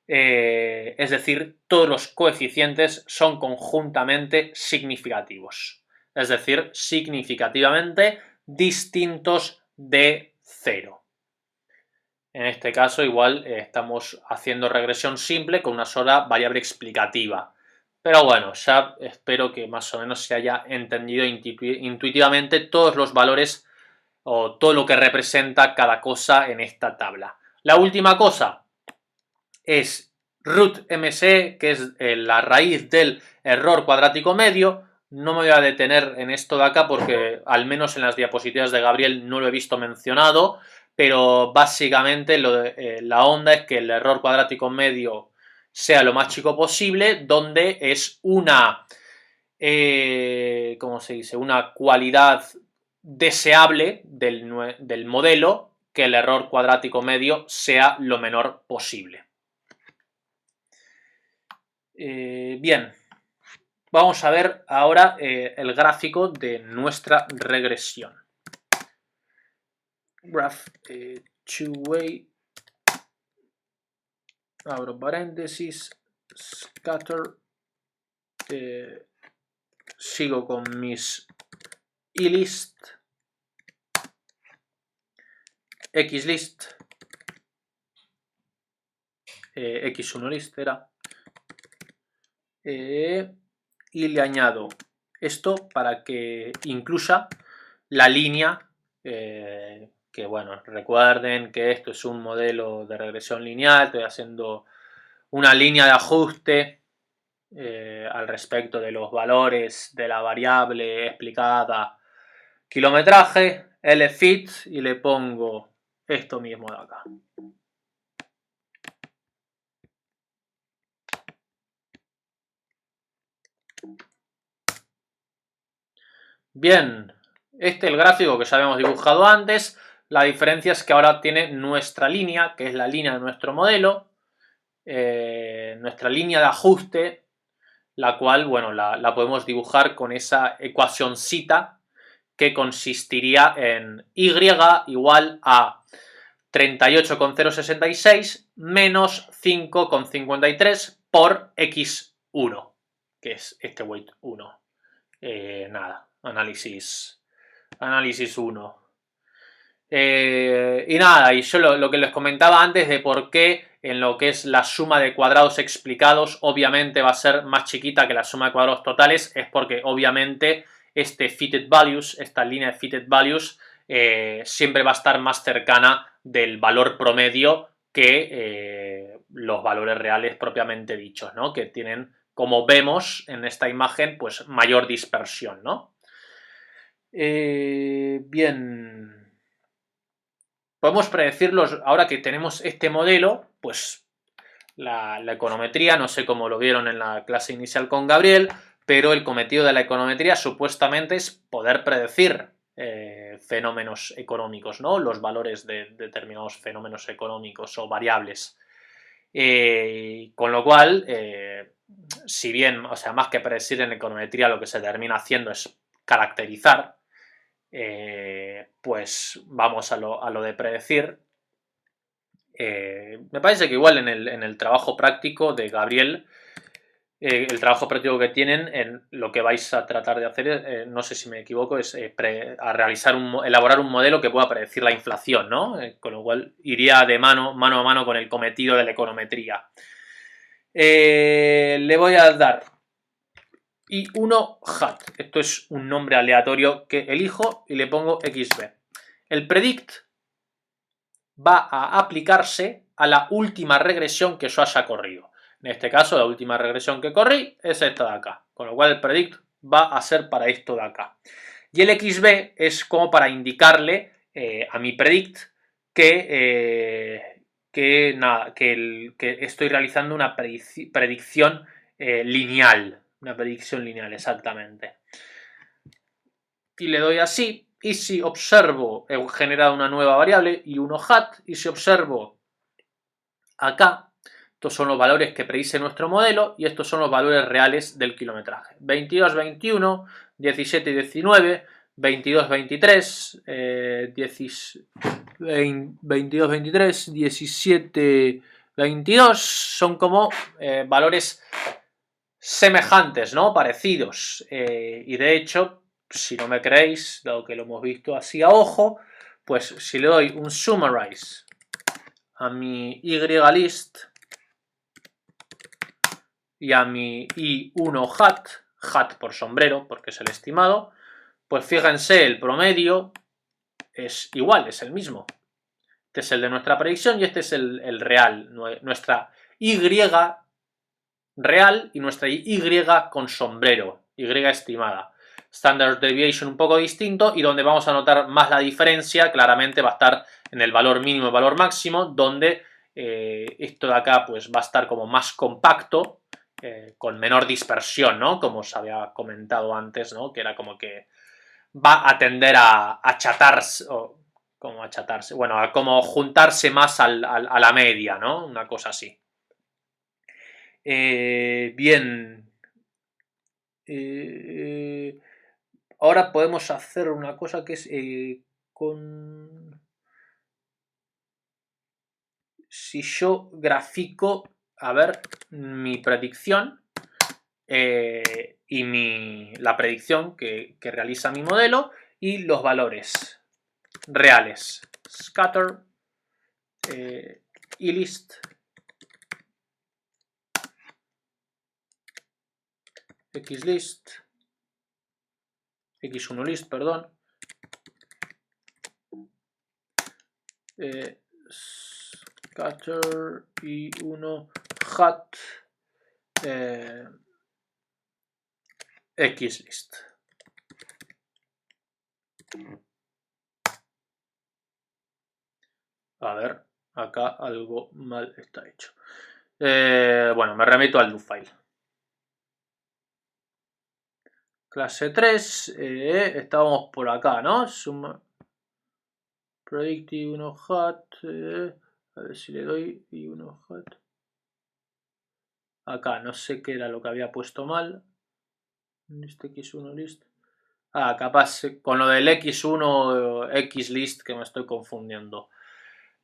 es decir, todos los coeficientes son conjuntamente significativos, es decir, significativamente distintos de 0. En este caso igual estamos haciendo regresión simple con una sola variable explicativa, Pero bueno, ya espero que más o menos se haya entendido intuitivamente todos los valores o todo lo que representa cada cosa en esta tabla. La última cosa es root MSE, que es la raíz del error cuadrático medio. No me voy a detener en esto de acá porque al menos en las diapositivas de Gabriel no lo he visto mencionado, pero básicamente la onda es que el error cuadrático medio sea lo más chico posible, donde es una, ¿cómo se dice? Una cualidad deseable del modelo que el error cuadrático medio sea lo menor posible. Bien, vamos a ver ahora el gráfico de nuestra regresión. Graph two-way, abro paréntesis, scatter, sigo con mis ilist, xlist, x1 list era, y le añado esto para que incluya la línea, que bueno, recuerden que esto es un modelo de regresión lineal, estoy haciendo una línea de ajuste al respecto de los valores de la variable explicada kilometraje, lfit, y le pongo esto mismo de acá. Bien, este es el gráfico que ya habíamos dibujado antes. La diferencia es que ahora tiene nuestra línea, que es la línea de nuestro modelo, nuestra línea de ajuste, la cual, bueno, la podemos dibujar con esa ecuacioncita que consistiría en y igual a 38,066 menos 5,53 por x1, que es este weight 1. Nada, análisis 1. Y nada, y yo lo que les comentaba antes de por qué en lo que es la suma de cuadrados explicados obviamente va a ser más chiquita que la suma de cuadrados totales, es porque obviamente este fitted values, esta línea de fitted values, siempre va a estar más cercana del valor promedio que los valores reales propiamente dichos, ¿no? Que tienen, como vemos en esta imagen, pues mayor dispersión, ¿no? Bien. Podemos predecirlos ahora que tenemos este modelo, pues la econometría, no sé cómo lo vieron en la clase inicial con Gabriel, pero el cometido de la econometría supuestamente es poder predecir fenómenos económicos, ¿no? Los valores de determinados fenómenos económicos o variables. Con lo cual, si bien, o sea, más que predecir en econometría, lo que se termina haciendo es caracterizar, pues vamos a lo de predecir. Me parece que igual en el trabajo práctico de Gabriel, el trabajo práctico que tienen, en lo que vais a tratar de hacer, no sé si me equivoco, es elaborar un modelo que pueda predecir la inflación, ¿no? Con lo cual iría de mano a mano con el cometido de la econometría. Le voy a dar y1 hat. Esto es un nombre aleatorio que elijo y le pongo xb. El predict va a aplicarse a la última regresión que yo haya corrido. En este caso, la última regresión que corrí es esta de acá. Con lo cual el predict va a ser para esto de acá. Y el xb es como para indicarle a mi predict que estoy realizando una predicción lineal. Una predicción lineal, exactamente. Y le doy así. Y si observo, he generado una nueva variable y1 hat. Y si observo acá, estos son los valores que predice nuestro modelo y estos son los valores reales del kilometraje. 22, 21, 17 y 19, 22, 23, 22, 23, 17, 22 son como valores semejantes, ¿no? Parecidos. Y de hecho, si no me creéis, dado que lo hemos visto así a ojo, pues si le doy un summarize a mi ylist y a mi I1 hat por sombrero, porque es el estimado, pues fíjense, el promedio es igual, es el mismo. Este es el de nuestra predicción y este es el real, nuestra Y real y nuestra Y con sombrero, Y estimada. Standard Deviation un poco distinto y donde vamos a notar más la diferencia claramente va a estar en el valor mínimo y valor máximo, donde esto de acá pues va a estar como más compacto, con menor dispersión, ¿no? Como os había comentado antes, ¿no? Que era como que va a tender a achatarse, o como achatarse, bueno, a como juntarse más a la media, ¿no? Una cosa así. Bien. Ahora podemos hacer una cosa que es con... Si yo grafico, a ver, mi predicción y la predicción que realiza mi modelo y los valores reales. Scatter y list. Xlist. X1 list, perdón. Scatter y 1 hat Xlist. A ver, acá algo mal está hecho. Bueno, me remito al do file. Clase 3, estábamos por acá, ¿no? Suma Predictive 1 hat, a ver si le doy y 1 hat. Acá, no sé qué era lo que había puesto mal. List X1 list. Ah, capaz con lo del X1 Xlist que me estoy confundiendo.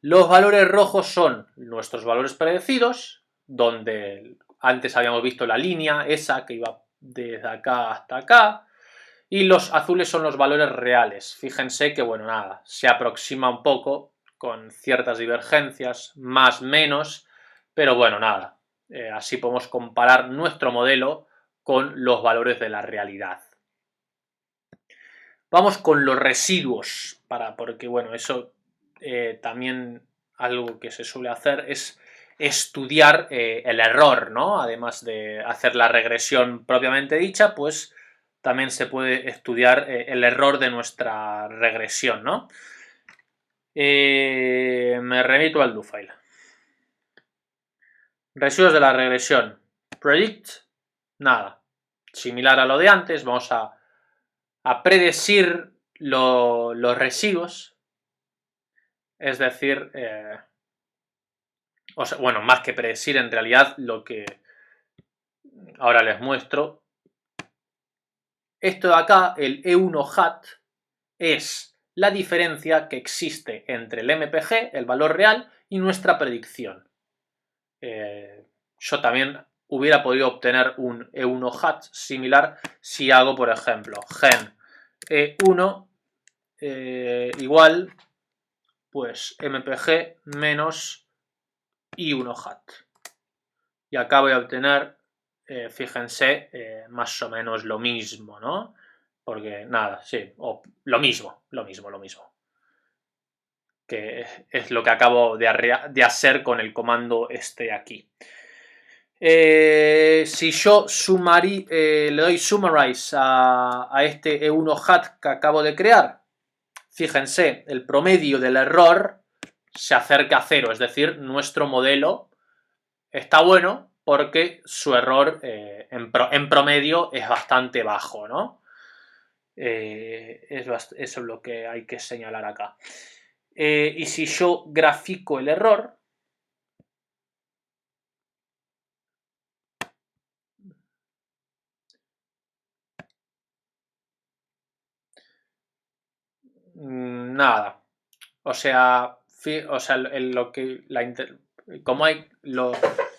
Los valores rojos son nuestros valores predecidos, donde antes habíamos visto la línea esa que iba desde acá hasta acá. Y los azules son los valores reales. Fíjense que, bueno, nada, se aproxima un poco con ciertas divergencias, más, menos, pero bueno, nada. Así podemos comparar nuestro modelo con los valores de la realidad. Vamos con los residuos, porque bueno, eso también algo que se suele hacer es estudiar el error, ¿no? Además de hacer la regresión propiamente dicha, pues también se puede estudiar el error de nuestra regresión, ¿no? Me remito al do file. Residuos de la regresión. Predict, nada. Similar a lo de antes, vamos a predecir los residuos, es decir, o sea, bueno, más que predecir, en realidad lo que ahora les muestro, esto de acá, el E1 hat, es la diferencia que existe entre el MPG, el valor real, y nuestra predicción. Yo también hubiera podido obtener un E1 hat similar si hago, por ejemplo, gen E1 igual, pues mpg menos I1 hat. Y acá voy a obtener, fíjense, más o menos lo mismo, ¿no? Porque nada, sí, lo mismo. Que es lo que acabo de hacer con el comando este aquí. Si yo le doy summarize a este E1 hat que acabo de crear, fíjense, el promedio del error se acerca a cero, es decir, nuestro modelo está bueno porque su error en promedio es bastante bajo, ¿no? Eso es lo que hay que señalar acá. Y si yo grafico el error, nada. O sea,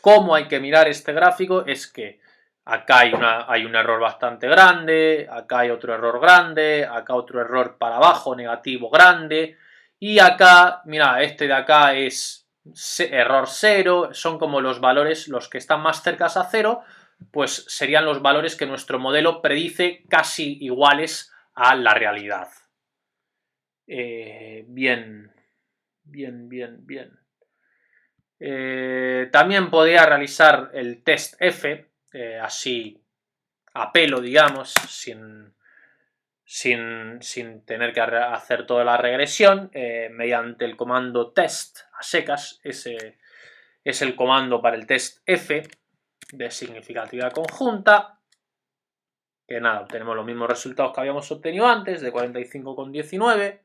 cómo hay que mirar este gráfico es que acá hay un error bastante grande, acá hay otro error grande, acá otro error para abajo negativo grande, y acá, mira, este de acá es error 0, son como los valores, los que están más cerca a 0, pues serían los valores que nuestro modelo predice casi iguales a la realidad. Bien. También podría realizar el test F, así a pelo, digamos, sin tener que hacer toda la regresión, mediante el comando test a secas. Ese es el comando para el test F de significatividad conjunta, que nada, obtenemos los mismos resultados que habíamos obtenido antes, de 45,19.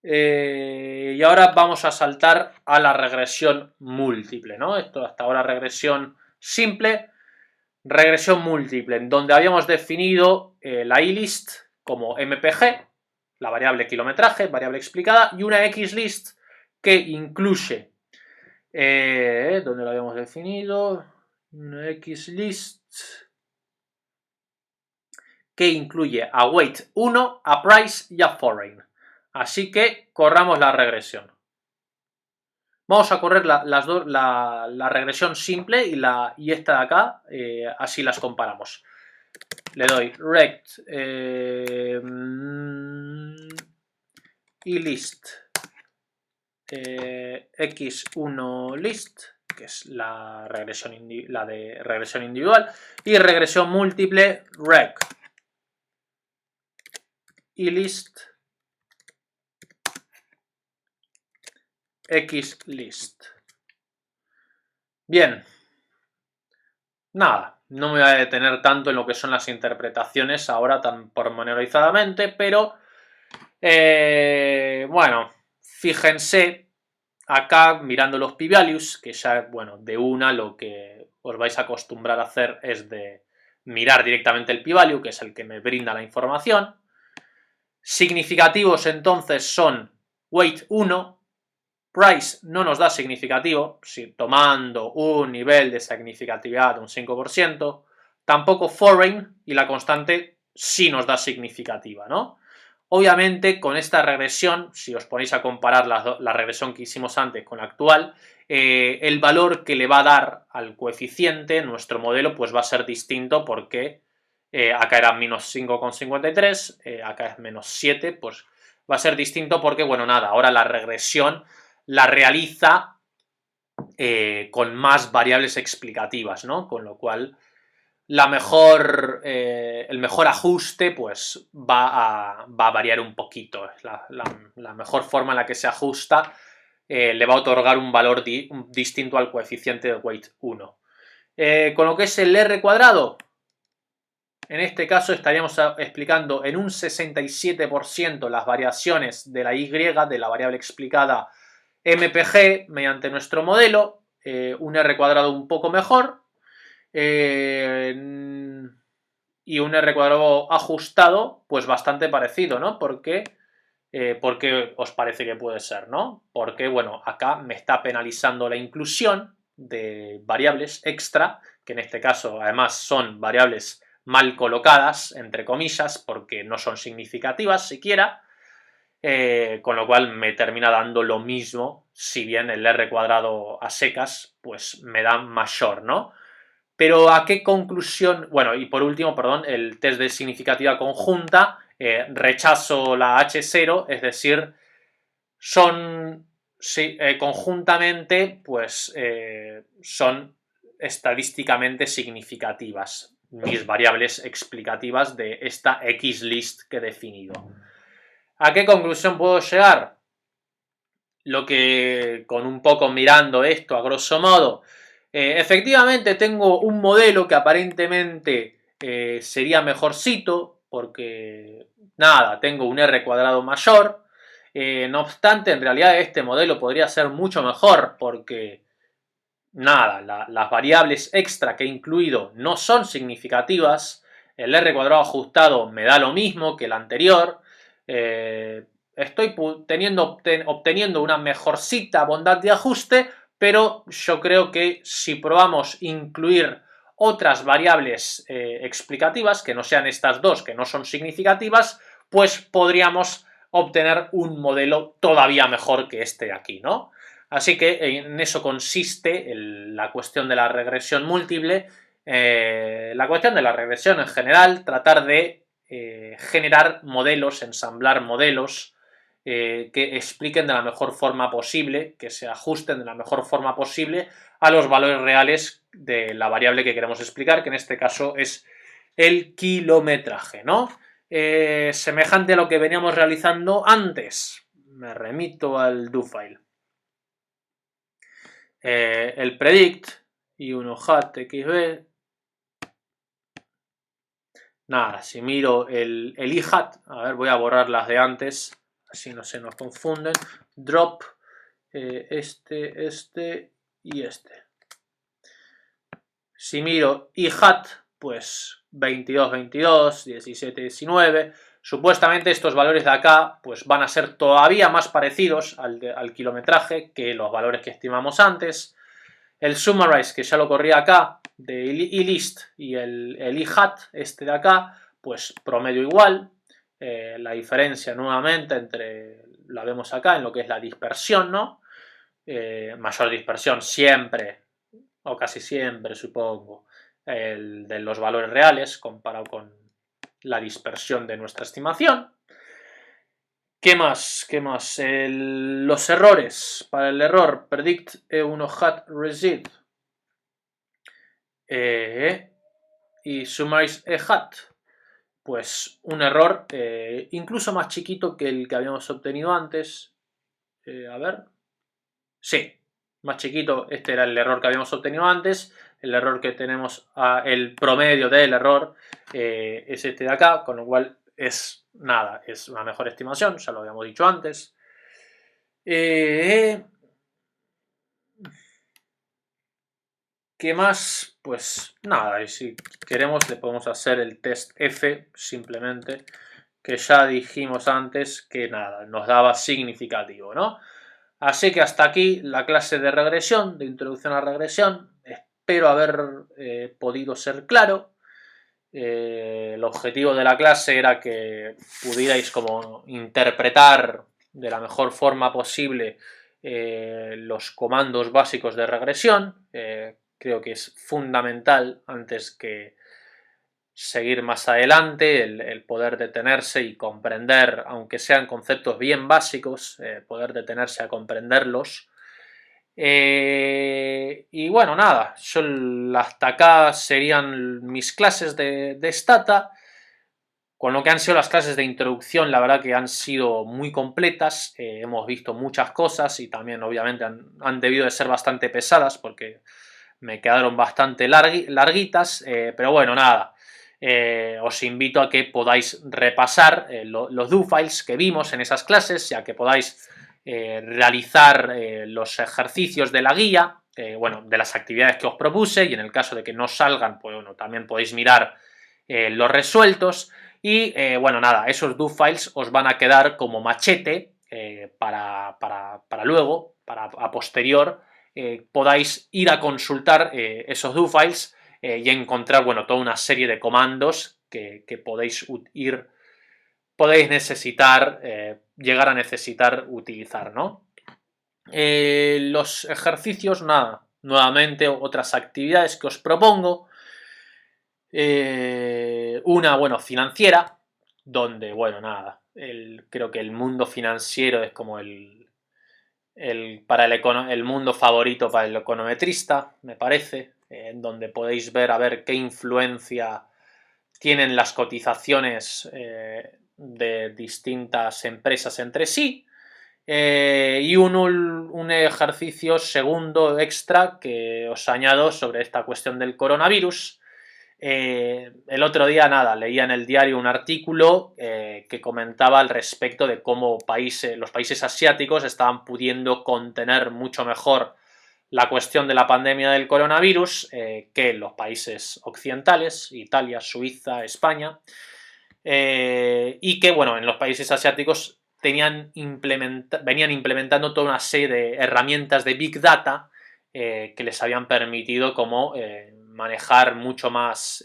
Y ahora vamos a saltar a la regresión múltiple, ¿no? Esto hasta ahora regresión simple, regresión múltiple, en donde habíamos definido la ilist como mpg, la variable kilometraje, variable explicada, y una xlist que incluye, ¿dónde lo habíamos definido? Una xlist que incluye a weight 1, a price y a foreign. Así que corramos la regresión. Vamos a correr la regresión simple y esta de acá, así las comparamos. Le doy rect y list x1 list, que es la de regresión individual, y regresión múltiple rec y list xlist. Bien, nada, no me voy a detener tanto en lo que son las interpretaciones ahora tan pormenorizadamente, pero bueno, fíjense acá mirando los p-values, que ya, bueno, de una lo que os vais a acostumbrar a hacer es de mirar directamente el p-value, que es el que me brinda la información. Significativos entonces son weight 1, price no nos da significativo, si tomando un nivel de significatividad de un 5%, tampoco foreign, y la constante sí nos da significativa, ¿no? Obviamente con esta regresión, si os ponéis a comparar la regresión que hicimos antes con la actual, el valor que le va a dar al coeficiente nuestro modelo pues va a ser distinto, porque acá era menos 5,53, acá es menos 7, pues va a ser distinto porque, bueno, nada, ahora la regresión la realiza con más variables explicativas, ¿no? Con lo cual el mejor ajuste pues va a variar un poquito. La mejor forma en la que se ajusta le va a otorgar un valor distinto al coeficiente de weight 1. Con lo que es el R cuadrado, en este caso estaríamos explicando en un 67% las variaciones de la Y, de la variable explicada mpg, mediante nuestro modelo, un R cuadrado un poco mejor, y un R cuadrado ajustado pues bastante parecido, ¿no? ¿Por qué os parece que puede ser, no? Porque, bueno, acá me está penalizando la inclusión de variables extra, que en este caso además son variables mal colocadas, entre comillas, porque no son significativas siquiera, con lo cual me termina dando lo mismo, si bien el R cuadrado a secas pues me da mayor, ¿no? Pero ¿a qué conclusión? Bueno, y por último, perdón, el test de significativa conjunta, rechazo la H0, es decir, son conjuntamente pues son estadísticamente significativas mis variables explicativas de esta xlist que he definido. ¿A qué conclusión puedo llegar? Lo que, con un poco mirando esto a grosso modo, efectivamente tengo un modelo que aparentemente sería mejorcito, porque nada, tengo un R cuadrado mayor. No obstante, en realidad este modelo podría ser mucho mejor, porque nada, las variables extra que he incluido no son significativas. El R cuadrado ajustado me da lo mismo que el anterior. Estoy obteniendo una mejorcita bondad de ajuste, pero yo creo que si probamos incluir otras variables explicativas, que no sean estas dos, que no son significativas, pues podríamos obtener un modelo todavía mejor que este de aquí, ¿no? Así que en eso consiste la cuestión de la regresión múltiple, La cuestión de la regresión en general, tratar de generar modelos, ensamblar modelos que expliquen de la mejor forma posible, que se ajusten de la mejor forma posible a los valores reales de la variable que queremos explicar, que en este caso es el kilometraje, ¿no? Semejante a lo que veníamos realizando antes. Me remito al do-file. El predict y uno hat xb. Nada, si miro el i-hat, a ver, voy a borrar las de antes, así no se nos confunden. Drop, este y este. Si miro i-hat, pues 22, 22, 17, 19. Supuestamente estos valores de acá pues van a ser todavía más parecidos al kilometraje que los valores que estimamos antes. El summarize, que ya lo corría acá, de ilist y el i-hat, este de acá, pues promedio igual. La diferencia nuevamente entre, la vemos acá, en lo que es la dispersión, ¿no? Mayor dispersión siempre, o casi siempre, supongo, el de los valores reales comparado con la dispersión de nuestra estimación. ¿Qué más? ¿Qué más? Los errores. Para el error, predict e1 hat resid. Y summarize e hat. Pues un error incluso más chiquito que el que habíamos obtenido antes. A ver. Sí, más chiquito. Este era el error que habíamos obtenido antes. El error que tenemos, el promedio del error es este de acá, con lo cual es nada, es una mejor estimación, ya lo habíamos dicho antes. ¿Qué más? Pues nada, y si queremos le podemos hacer el test F simplemente, que ya dijimos antes que nada, nos daba significativo, ¿no? Así que hasta aquí la clase de regresión, de introducción a regresión. Espero haber podido ser claro. El objetivo de la clase era que pudierais como interpretar de la mejor forma posible los comandos básicos de regresión. Creo que es fundamental antes que seguir más adelante el poder detenerse y comprender, aunque sean conceptos bien básicos, poder detenerse a comprenderlos. Y bueno, nada, hasta acá serían mis clases de Stata. Con lo que han sido las clases de introducción, la verdad que han sido muy completas. Hemos visto muchas cosas y también obviamente han debido de ser bastante pesadas porque me quedaron bastante larguitas, pero bueno, nada. Os invito a que podáis repasar los do-files que vimos en esas clases y a que podáis realizar los ejercicios de la guía, bueno, de las actividades que os propuse, y en el caso de que no salgan, pues bueno, también podéis mirar los resueltos. Y bueno, nada, esos do-files os van a quedar como machete para luego, a posterior, podáis ir a consultar esos do-files y encontrar, bueno, toda una serie de comandos que podéis necesitar, llegar a necesitar utilizar, ¿no? Los ejercicios, nada, nuevamente otras actividades que os propongo. Una, bueno, financiera, donde, bueno, nada, creo que el mundo financiero es como el mundo favorito para el econometrista, me parece, en donde podéis ver a ver qué influencia tienen las cotizaciones de distintas empresas entre sí. Y un ejercicio segundo extra que os añado sobre esta cuestión del coronavirus. El otro día, nada, leía en el diario un artículo que comentaba al respecto de cómo los países asiáticos estaban pudiendo contener mucho mejor la cuestión de la pandemia del coronavirus que los países occidentales, Italia, Suiza, España, y que, bueno, en los países asiáticos venían implementando toda una serie de herramientas de Big Data que les habían permitido como manejar mucho más,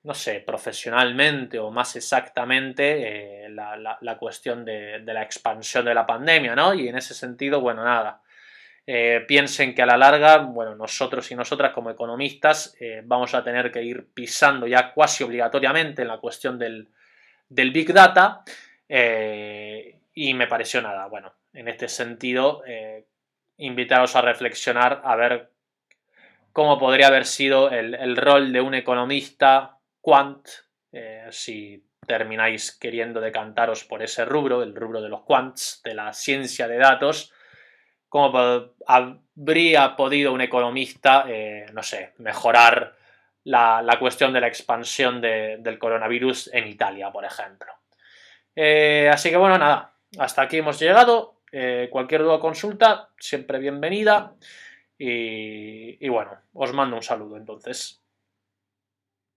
no sé, profesionalmente o más exactamente la cuestión de la expansión de la pandemia, ¿no? Y en ese sentido, bueno, nada, piensen que a la larga, bueno, nosotros y nosotras como economistas vamos a tener que ir pisando ya casi obligatoriamente en la cuestión del Big Data, y me pareció nada, bueno, en este sentido, invitaros a reflexionar a ver cómo podría haber sido el rol de un economista quant, si termináis queriendo decantaros por ese rubro, el rubro de los quants, de la ciencia de datos, cómo habría podido un economista, no sé, mejorar la cuestión de la expansión del coronavirus en Italia, por ejemplo. Así que bueno, nada, hasta aquí hemos llegado. Cualquier duda o consulta, siempre bienvenida. Y bueno, os mando un saludo entonces.